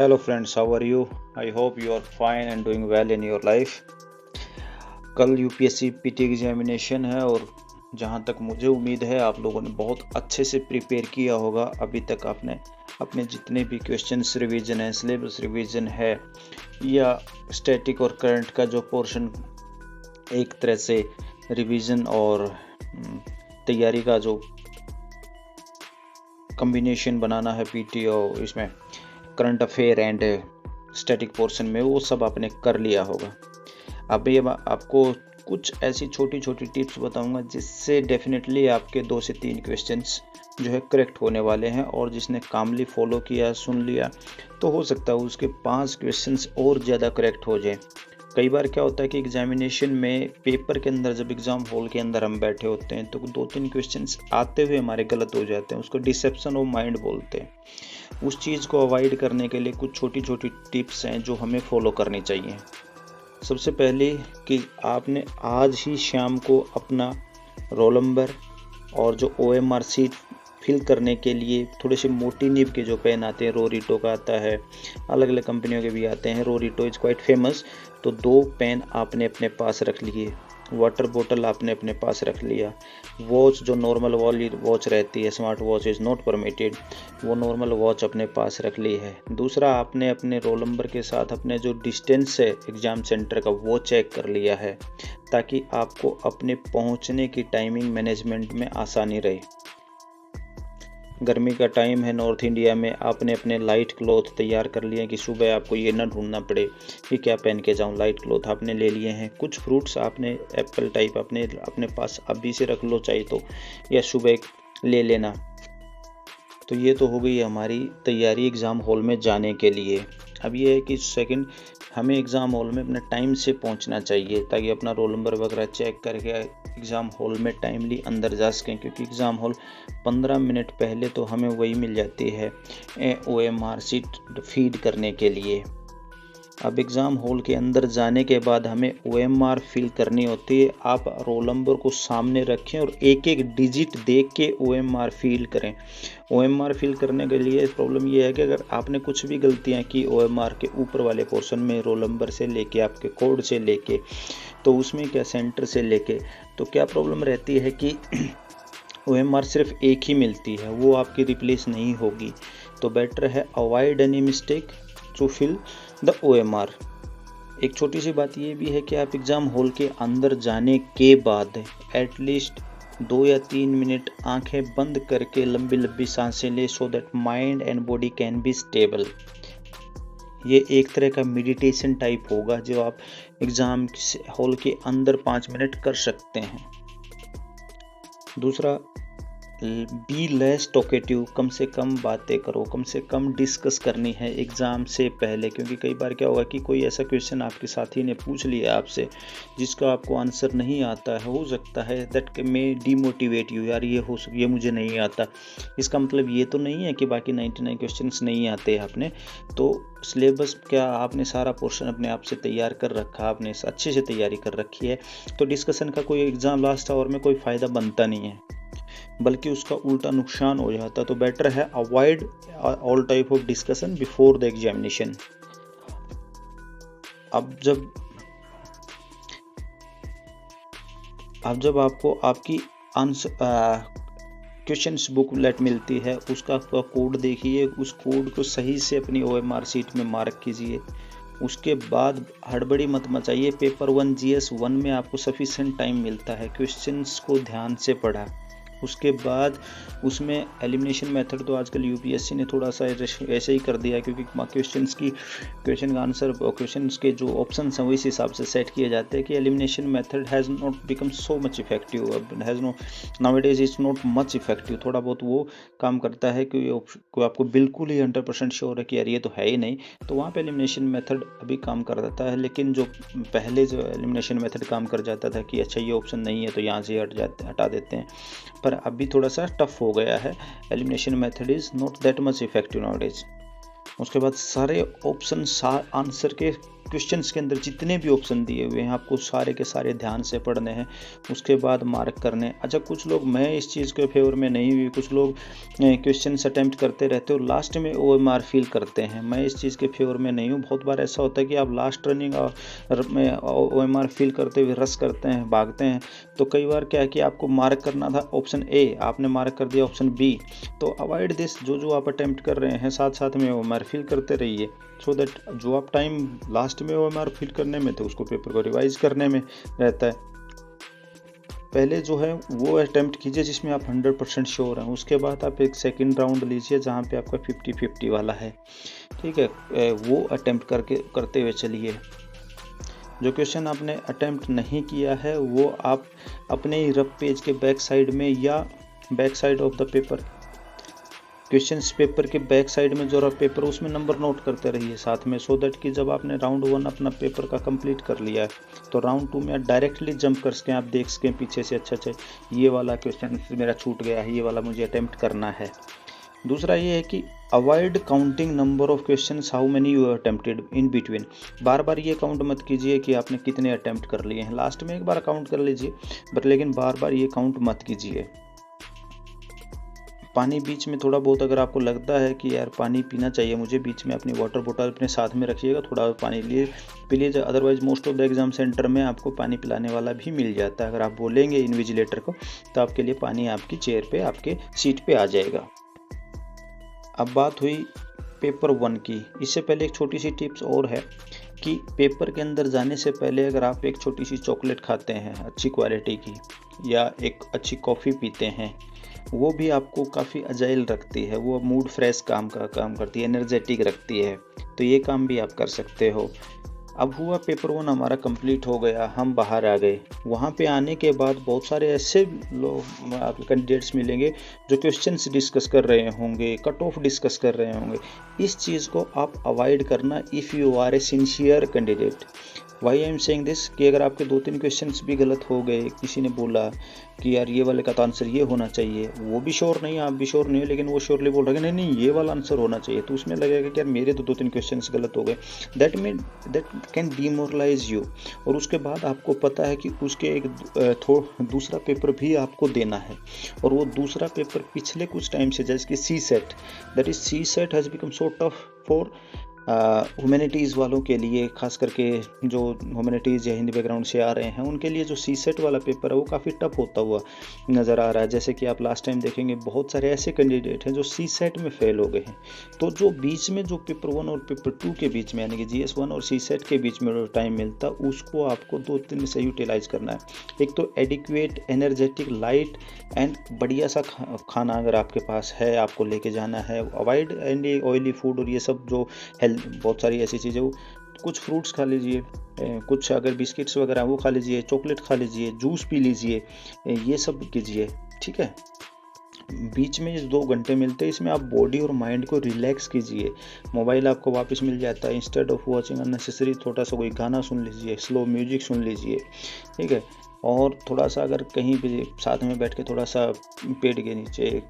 Hello friends, how are you? I hope you are fine and doing well in your life. कल UPSC PT examination है और जहाँ तक मुझे उम्मीद है आप लोगों ने बहुत अच्छे से प्रिपेयर किया होगा। अभी तक आपने अपने जितने भी क्वेश्चंस रिवीजन है, सिलेबस रिवीजन है या स्टैटिक और करंट का जो पोर्शन एक तरह से रिवीजन और तैयारी का जो कॉम्बिनेशन बनाना है पीटी और इसमें current affair and static portion में, वो सब आपने कर लिया होगा। अभी आपको कुछ ऐसी छोटी छोटी टिप्स बताऊंगा जिससे डेफिनेटली आपके 2 से 3 क्वेश्चंस जो है करेक्ट होने वाले हैं, और जिसने कामली फॉलो किया, सुन लिया, तो हो सकता है उसके 5 क्वेश्चंस और ज़्यादा करेक्ट हो जाए। कई बार क्या होता है कि एग्जामिनेशन में पेपर के अंदर, जब एग्ज़ाम हॉल के अंदर हम बैठे होते हैं तो 2-3 क्वेश्चंस आते हुए हमारे गलत हो जाते हैं, उसको डिसेप्शन ऑफ माइंड बोलते हैं। उस चीज़ को अवॉइड करने के लिए कुछ छोटी छोटी टिप्स हैं जो हमें फॉलो करनी चाहिए। सबसे पहले कि आपने आज ही शाम को अपना रोल नंबर और जो OMR शीट फिल करने के लिए थोड़े से मोटी नीब के जो पेन आते हैं, रोरिटो का आता है, अलग अलग कंपनियों के भी आते हैं, रोरिटो इज़ क्वाइट फेमस, तो 2 पेन आपने अपने पास रख लिए, वाटर बोतल आपने अपने पास रख लिया, वॉच जो नॉर्मल वाली वॉच रहती है, smart watch is not permitted, वो नॉर्मल वॉच अपने पास रख ली है। दूसरा, आपने अपने रोल नंबर के साथ अपने जो डिस्टेंस है एग्ज़ाम सेंटर का वो चेक कर लिया है, ताकि आपको अपने पहुंचने की टाइमिंग मैनेजमेंट में आसानी रहे। गर्मी का टाइम है नॉर्थ इंडिया में, आपने अपने लाइट क्लॉथ तैयार कर लिए हैं कि सुबह आपको ये ना ढूंढना पड़े कि क्या पहन के जाऊं। लाइट क्लॉथ आपने ले लिए हैं। कुछ फ्रूट्स आपने एप्पल टाइप अपने पास अभी से रख लो चाहे तो, या सुबह ले लेना। तो ये तो हो गई हमारी तैयारी एग्ज़ाम हॉल में जाने के लिए। अब ये है कि सेकंड, हमें एग्ज़ाम हॉल में अपने टाइम से पहुंचना चाहिए ताकि अपना रोल नंबर वगैरह चेक करके एग्ज़ाम हॉल में टाइमली अंदर जा सकें, क्योंकि एग्ज़ाम हॉल 15 मिनट पहले तो हमें वही मिल जाती है OMR शीट फीड करने के लिए। अब एग्ज़ाम हॉल के अंदर जाने के बाद हमें OMR फिल करनी होती है। आप रोल नंबर को सामने रखें और एक एक डिजिट देख के OMR फिल करें। OMR फिल करने के लिए प्रॉब्लम ये है कि अगर आपने कुछ भी गलतियां की OMR के ऊपर वाले पोर्शन में, रोल नंबर से लेके आपके कोड से लेके, तो उसमें क्या सेंटर से लेके, तो क्या प्रॉब्लम रहती है कि OMR सिर्फ एक ही मिलती है, वो आपकी रिप्लेस नहीं होगी। तो बेटर है avoid any mistake to fill the OMR। एक छोटी सी बात ये भी है कि आप एग्ज़ाम हॉल के अंदर जाने के बाद एटलीस्ट 2 या 3 मिनट आंखें बंद करके लंबी लंबी सांसें लें, so that mind and body can be stable. ये एक तरह का मेडिटेशन टाइप होगा जो आप एग्ज़ाम हॉल के अंदर 5 मिनट कर सकते हैं। दूसरा, बी लेस टॉकेटिव, कम से कम बातें करो, कम से कम डिस्कस करनी है एग्ज़ाम से पहले, क्योंकि कई बार क्या होगा कि कोई ऐसा क्वेश्चन आपके साथी ने पूछ लिया आपसे जिसका आपको आंसर नहीं आता है, हो सकता है दैट मे डीमोटिवेट यू, यार ये मुझे नहीं आता। इसका मतलब ये तो नहीं है कि बाकी 99 क्वेश्चंस नहीं आते आपने, तो सिलेबस क्या आपने सारा पोर्शन अपने आप से तैयार कर रखा, आपने अच्छे से तैयारी कर रखी है, तो डिस्कशन का कोई एग्ज़ाम लास्ट आवर में कोई फ़ायदा बनता नहीं है, बल्कि उसका उल्टा नुकसान हो जाता। तो बेटर है avoid all type of discussion before the examination. अब जब आपको आपकी आंसर क्वेश्चंस बुकलेट मिलती है, उसका कोड देखिए, उस कोड को सही से अपनी OMR शीट में मार्क कीजिए। उसके बाद हड़बड़ी मत मचाइए। पेपर 1 GS 1 में आपको सफिशेंट टाइम मिलता है, क्वेश्चंस को ध्यान से पढ़ा। उसके बाद उसमें एलिमिनेशन मेथड तो आजकल यूपीएससी ने थोड़ा सा ऐसे ही कर दिया, क्योंकि क्वेश्चन का आंसर, क्वेश्चंस के जो ऑप्शन हैं इस हिसाब से सेट किए जाते हैं कि elimination method has not become so much effective, has no nowadays is not much effective. थोड़ा बहुत वो काम करता है कि आपको बिल्कुल ही 100% श्योर है कि यार ये तो है ही नहीं, तो वहाँ पे एलिमिनेशन मेथड अभी काम कर जाता है। लेकिन जो पहले जो एलिमिनेशन मेथड काम कर जाता था कि अच्छा ये ऑप्शन नहीं है तो यहाँ से हटा देते हैं, पर अभी थोड़ा सा टफ हो गया है। Elimination method is not that much effective nowadays. उसके बाद सारे ऑप्शन आंसर के क्वेश्चंस के अंदर जितने भी ऑप्शन दिए हुए हैं आपको सारे के सारे ध्यान से पढ़ने हैं, उसके बाद मार्क करने हैं। अच्छा, कुछ लोग, मैं इस चीज़ के फेवर में नहीं हुई, कुछ लोग क्वेश्चंस अटेम्प्ट करते रहते हो, लास्ट में OMR फील करते हैं। मैं इस चीज़ के फेवर में नहीं हूँ। बहुत बार ऐसा होता है कि आप लास्ट रनिंग में OMR फील करते हुए रस करते हैं, भागते हैं, तो कई बार क्या है कि आपको मार्क करना था ऑप्शन A, आपने मार्क कर दिया ऑप्शन B। तो अवॉइड दिस, जो आप अटेम्प्ट कर रहे हैं साथ साथ में OMR फील करते रहिए, सो दैट जो आप टाइम लास्ट में OMR फील करने में थे उसको पेपर को रिवाइज करने में रहता है। पहले जो है वो अटेम्प्ट कीजिए जिसमें आप 100% श्योर हैं, उसके बाद आप एक सेकंड राउंड लीजिए जहाँ पे आपका 50-50 वाला है, ठीक है। वो अटेम्प्ट करते हुए चलिए। जो क्वेश्चन आपने अटेम्प्ट नहीं किया है वो आप अपने ही रफ पेज के बैक साइड में या back side of the paper, questions paper के बैक साइड में जो रफ पेपर उसमें नंबर नोट करते रहिए साथ में, सो दैट कि जब आपने राउंड 1 अपना पेपर का कंप्लीट कर लिया है तो राउंड 2 में आप डायरेक्टली जंप कर सकें, आप देख सकें पीछे से अच्छा ये वाला क्वेश्चन मेरा छूट गया है, ये वाला मुझे अटेम्प्ट करना है। दूसरा ये है कि avoid counting number of questions how many you attempted in between. बार बार ये काउंट मत कीजिए कि आपने कितने अटेम्प्ट कर लिए हैं, लास्ट में एक बार काउंट कर लीजिए, बट लेकिन बार बार ये काउंट मत कीजिए। पानी बीच में थोड़ा बहुत अगर आपको लगता है कि यार पानी पीना चाहिए मुझे, बीच में अपनी वाटर बोतल अपने साथ में रखिएगा, थोड़ा पानी पी लीजिए। Otherwise most of the exam centre में आपको पानी पिलाने वाला भी मिल जाता है। अगर आप बोलेंगे इन्विजिलेटर को तो आपके लिए पानी आपकी चेयर पे, आपके सीट पे आ जाएगा। अब बात हुई पेपर 1 की। इससे पहले एक छोटी सी टिप्स और है कि पेपर के अंदर जाने से पहले अगर आप एक छोटी सी चॉकलेट खाते हैं अच्छी क्वालिटी की, या एक अच्छी कॉफ़ी पीते हैं, वो भी आपको काफ़ी अजाइल रखती है, वो मूड फ्रेश काम करती है, एनर्जेटिक रखती है, तो ये काम भी आप कर सकते हो। अब हुआ पेपर 1 हमारा कंप्लीट हो गया, हम बाहर आ गए। वहाँ पे आने के बाद बहुत सारे ऐसे लोग आपको कैंडिडेट्स मिलेंगे जो क्वेश्चंस डिस्कस कर रहे होंगे, कट ऑफ डिस्कस कर रहे होंगे। इस चीज़ को आप अवॉइड करना if you are a sincere candidate. Why I am saying this कि अगर आपके 2-3 क्वेश्चंस भी गलत हो गए, किसी ने बोला कि यार ये वाले का तो आंसर ये होना चाहिए, वो भी श्योर नहीं, आप भी श्योर नहीं हो, लेकिन वो श्योरली बोल रहे हैं नहीं ये वाला आंसर होना चाहिए, तो उसमें लगेगा कि यार मेरे तो 2-3 क्वेश्चंस गलत हो गए। That can demoralise you. और उसके बाद आपको पता है कि उसके एक दूसरा पेपर भी आपको देना है, और वो दूसरा पेपर पिछले कुछ टाइम से, जैसे कि CSET, that is CSET has become so tough for humanities वालों के लिए, खास करके जो ह्यूमैनिटीज़ या हिंदी बैकग्राउंड से आ रहे हैं उनके लिए जो CSET वाला पेपर है वो काफ़ी टफ होता हुआ नज़र आ रहा है। जैसे कि आप लास्ट टाइम देखेंगे बहुत सारे ऐसे कैंडिडेट हैं जो CSET में फेल हो गए हैं। तो जो बीच में जो पेपर 1 और पेपर 2 के बीच में, यानी कि GS1 और CSET के बीच में जो टाइम मिलता है उसको आपको 2-3 से यूटिलाइज करना है। एक तो एडिक्वेट, एनर्जेटिक, लाइट एंड बढ़िया सा खाना अगर आपके पास है, आपको लेके जाना है। अवॉइड एनी ऑयली फूड और ये सब जो बहुत सारी ऐसी चीज़ें, वो कुछ फ्रूट्स खा लीजिए, कुछ अगर बिस्किट्स वगैरह वो खा लीजिए, चॉकलेट खा लीजिए, जूस पी लीजिए, ये सब कीजिए, ठीक है। बीच में इस 2 घंटे मिलते हैं, इसमें आप बॉडी और माइंड को रिलैक्स कीजिए। मोबाइल आपको वापस मिल जाता है, इंस्टेड ऑफ वॉचिंग अननेसेसरी थोड़ा सा कोई गाना सुन लीजिए, स्लो म्यूजिक सुन लीजिए, ठीक है। और थोड़ा सा अगर कहीं भी साथ में बैठ के थोड़ा सा पेड़ के नीचे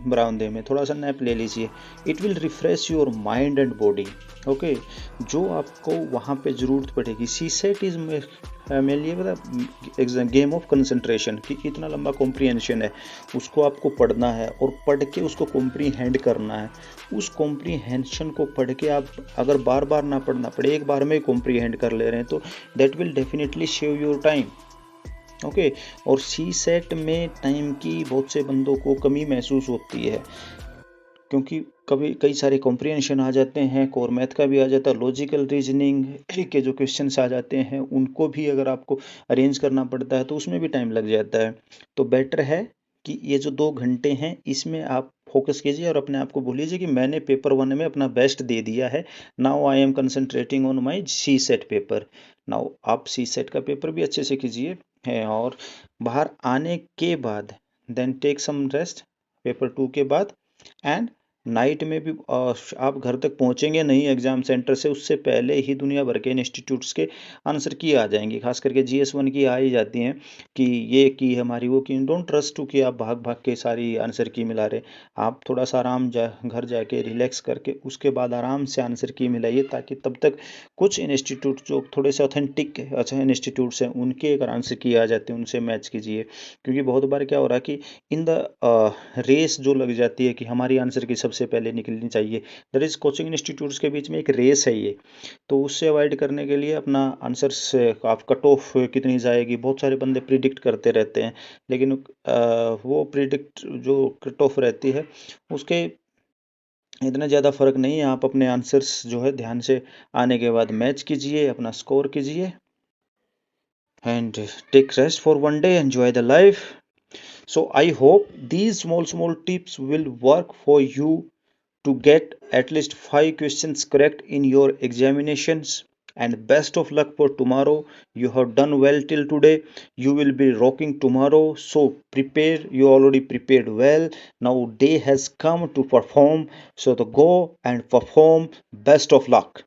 बरामदे में थोड़ा सा नैप ले लीजिए। It will refresh your mind and body, okay. जो आपको वहाँ पे ज़रूरत पड़ेगी, CSET इज़ मेरे लिए पता गेम ऑफ कंसंट्रेशन, कि इतना लंबा कॉम्प्रीहेंशन है, उसको आपको पढ़ना है और पढ़ के उसको कॉम्प्रीहेंड करना है। उस कॉम्प्रीहेंशन को पढ़ के आप अगर बार बार ना पढ़ना पड़े, एक बार में कॉम्प्रीहेंड कर ले रहे हैं, तो that will definitely save your time, okay. और CSET में टाइम की बहुत से बंदों को कमी महसूस होती है, क्योंकि कई सारे कॉम्प्रीहेंशन आ जाते हैं, कोर मैथ का भी आ जाता है, लॉजिकल रीजनिंग के जो क्वेश्चंस आ जाते हैं उनको भी अगर आपको अरेंज करना पड़ता है तो उसमें भी टाइम लग जाता है। तो बेटर है कि ये जो 2 घंटे हैं इसमें आप फोकस कीजिए और अपने आप को बोलिए कि मैंने पेपर 1 में अपना बेस्ट दे दिया है, now I am concentrating on my CSET paper. Now आप CSET का पेपर भी अच्छे से कीजिए है, और बाहर आने के बाद then take some rest paper 2 के बाद, एंड नाइट में भी आप घर तक पहुंचेंगे नहीं एग्जाम सेंटर से, उससे पहले ही दुनिया भर के इंस्टीट्यूट्स के आंसर की आ जाएंगी, खास करके GS1 की आ ही जाती हैं कि ये की हमारी वो की। डोंट ट्रस्ट टू कि आप भाग भाग के सारी आंसर की मिला रहे। आप थोड़ा सा घर जाके रिलैक्स करके उसके बाद आराम से आंसर की मिलाइए, ताकि तब तक कुछ इंस्टीट्यूट जो थोड़े से ऑथेंटिक अच्छा इंस्टीट्यूट्स हैं उनके अगर आंसर की आ जाती है उनसे मैच कीजिए। क्योंकि बहुत बार क्या हो रहा है कि इन द रेस जो लग जाती है कि हमारी आंसर की सबसे पहले निकलनी चाहिए, दर इज कोचिंग इंस्टीट्यूट्स के बीच में एक रेस है ये। तो उससे अवॉइड करने के लिए अपना आंसर से आप कट ऑफ कितनी जाएगी, बहुत सारे बंदे प्रिडिक्ट करते रहते हैं, लेकिन वो प्रिडिक्ट जो कट ऑफ रहती है उसके इतना ज़्यादा फर्क नहीं है। आप अपने आंसर्स जो है ध्यान से आने के बाद मैच कीजिए, अपना स्कोर कीजिए, and take rest for one day, enjoy the life. So I hope these small tips will work for you to get at least 5 questions correct in your examinations. And best of luck for tomorrow. You have done well till today. You will be rocking tomorrow. So prepare. You already prepared well. Now day has come to perform. So to go and perform. Best of luck.